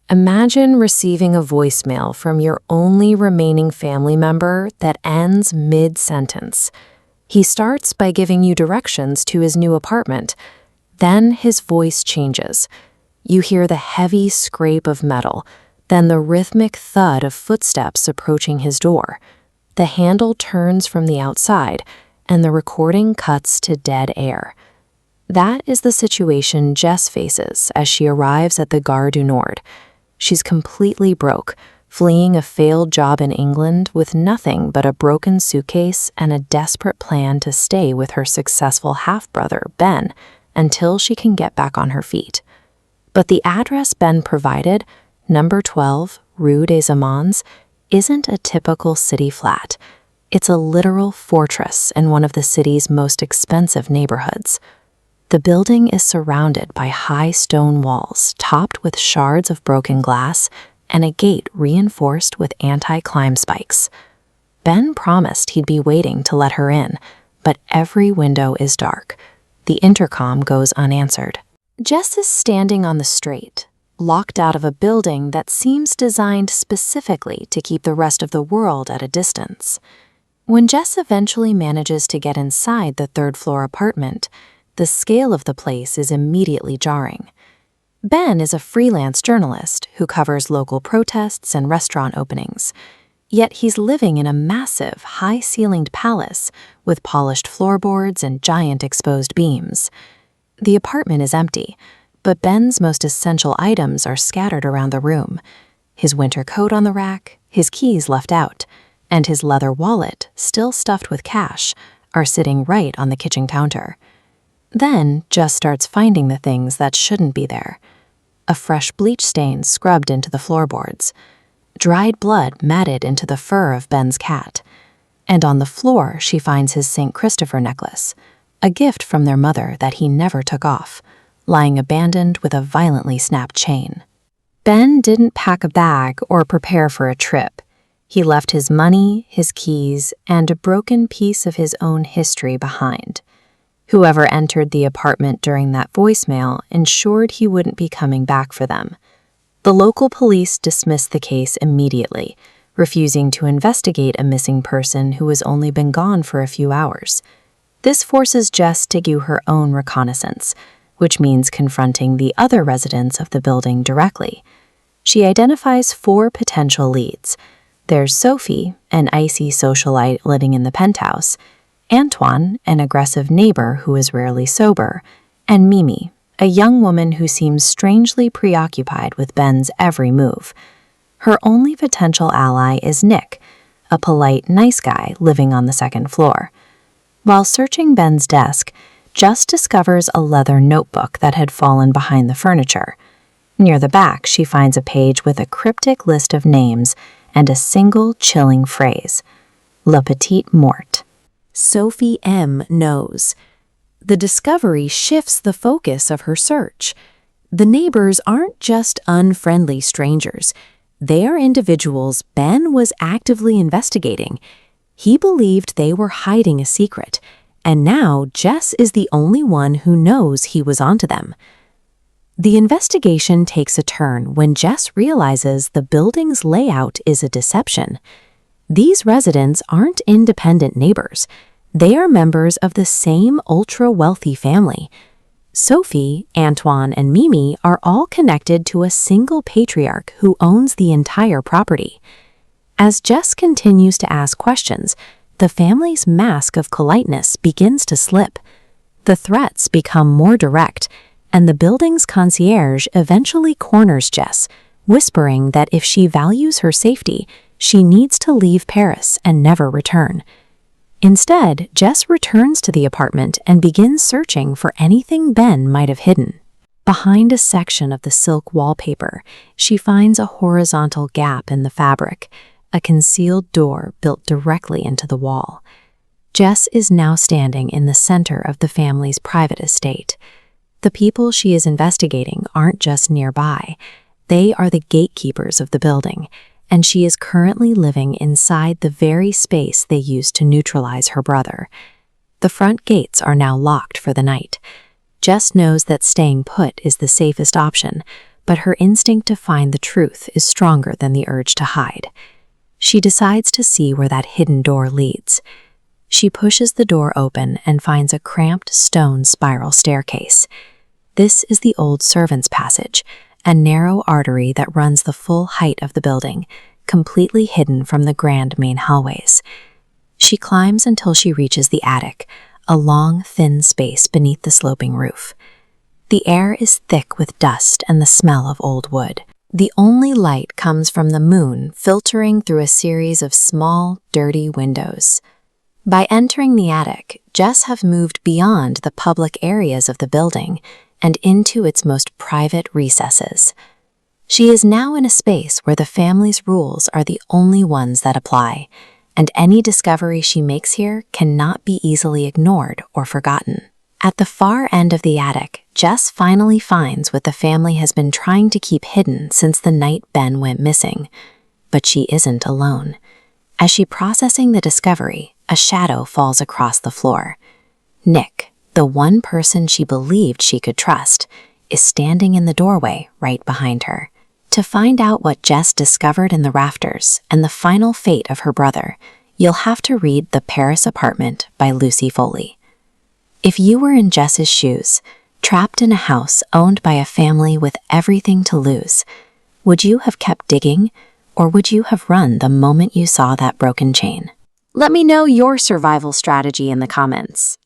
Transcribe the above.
Imagine receiving a voicemail from your only remaining family member that ends mid-sentence. He starts by giving you directions to his new apartment. Then his voice changes. You hear the heavy scrape of metal, then the rhythmic thud of footsteps approaching his door. The handle turns from the outside, and the recording cuts to dead air. That is the situation Jess faces as she arrives at the Gare du Nord. She's completely broke, fleeing a failed job in England with nothing but a broken suitcase and a desperate plan to stay with her successful half-brother, Ben, until she can get back on her feet. But the address Ben provided, number 12, Rue des Amants, isn't a typical city flat. It's a literal fortress in one of the city's most expensive neighborhoods. The building is surrounded by high stone walls topped with shards of broken glass and a gate reinforced with anti-climb spikes. Ben promised he'd be waiting to let her in, but every window is dark. The intercom goes unanswered. Jess is standing on the street, locked out of a building that seems designed specifically to keep the rest of the world at a distance. When Jess eventually manages to get inside the third-floor apartment, the scale of the place is immediately jarring. Ben is a freelance journalist who covers local protests and restaurant openings. Yet he's living in a massive, high-ceilinged palace with polished floorboards and giant exposed beams. The apartment is empty, but Ben's most essential items are scattered around the room. His winter coat on the rack, his keys left out, and his leather wallet, still stuffed with cash, are sitting right on the kitchen counter. Then Jess starts finding the things that shouldn't be there. A fresh bleach stain scrubbed into the floorboards, dried blood matted into the fur of Ben's cat, and on the floor she finds his St. Christopher necklace, a gift from their mother that he never took off, lying abandoned with a violently snapped chain. Ben didn't pack a bag or prepare for a trip. He left his money, his keys, and a broken piece of his own history behind. Whoever entered the apartment during that voicemail ensured he wouldn't be coming back for them. The local police dismissed the case immediately, refusing to investigate a missing person who has only been gone for a few hours. This forces Jess to do her own reconnaissance, which means confronting the other residents of the building directly. She identifies 4 potential leads. There's Sophie, an icy socialite living in the penthouse, Antoine, an aggressive neighbor who is rarely sober, and Mimi, a young woman who seems strangely preoccupied with Ben's every move. Her only potential ally is Nick, a polite, nice guy living on the second floor. While searching Ben's desk, Jess discovers a leather notebook that had fallen behind the furniture. Near the back, she finds a page with a cryptic list of names and a single chilling phrase, La Petite Morte. Sophie M. knows. The discovery shifts the focus of her search. The neighbors aren't just unfriendly strangers. They are individuals Ben was actively investigating. He believed they were hiding a secret, and now Jess is the only one who knows he was onto them. The investigation takes a turn when Jess realizes the building's layout is a deception. These residents aren't independent neighbors. They are members of the same ultra-wealthy family. Sophie, Antoine, and Mimi are all connected to a single patriarch who owns the entire property. As Jess continues to ask questions, the family's mask of politeness begins to slip. The threats become more direct, and the building's concierge eventually corners Jess, whispering that if she values her safety, she needs to leave Paris and never return. Instead, Jess returns to the apartment and begins searching for anything Ben might have hidden. Behind a section of the silk wallpaper, she finds a horizontal gap in the fabric, a concealed door built directly into the wall. Jess is now standing in the center of the family's private estate. The people she is investigating aren't just nearby. They are the gatekeepers of the building, and she is currently living inside the very space they used to neutralize her brother. The front gates are now locked for the night. Jess knows that staying put is the safest option, but her instinct to find the truth is stronger than the urge to hide. She decides to see where that hidden door leads. She pushes the door open and finds a cramped stone spiral staircase. This is the old servants' passage, a narrow artery that runs the full height of the building, completely hidden from the grand main hallways. She climbs until she reaches the attic, a long, thin space beneath the sloping roof. The air is thick with dust and the smell of old wood. The only light comes from the moon filtering through a series of small, dirty windows. By entering the attic, Jess have moved beyond the public areas of the building and into its most private recesses. She is now in a space where the family's rules are the only ones that apply, and any discovery she makes here cannot be easily ignored or forgotten. At the far end of the attic, Jess finally finds what the family has been trying to keep hidden since the night Ben went missing. But she isn't alone. As she's processing the discovery, a shadow falls across the floor. Nick, the one person she believed she could trust, is standing in the doorway right behind her. To find out what Jess discovered in the rafters and the final fate of her brother, you'll have to read The Paris Apartment by Lucy Foley. If you were in Jess's shoes, trapped in a house owned by a family with everything to lose, would you have kept digging, or would you have run the moment you saw that broken chain? Let me know your survival strategy in the comments.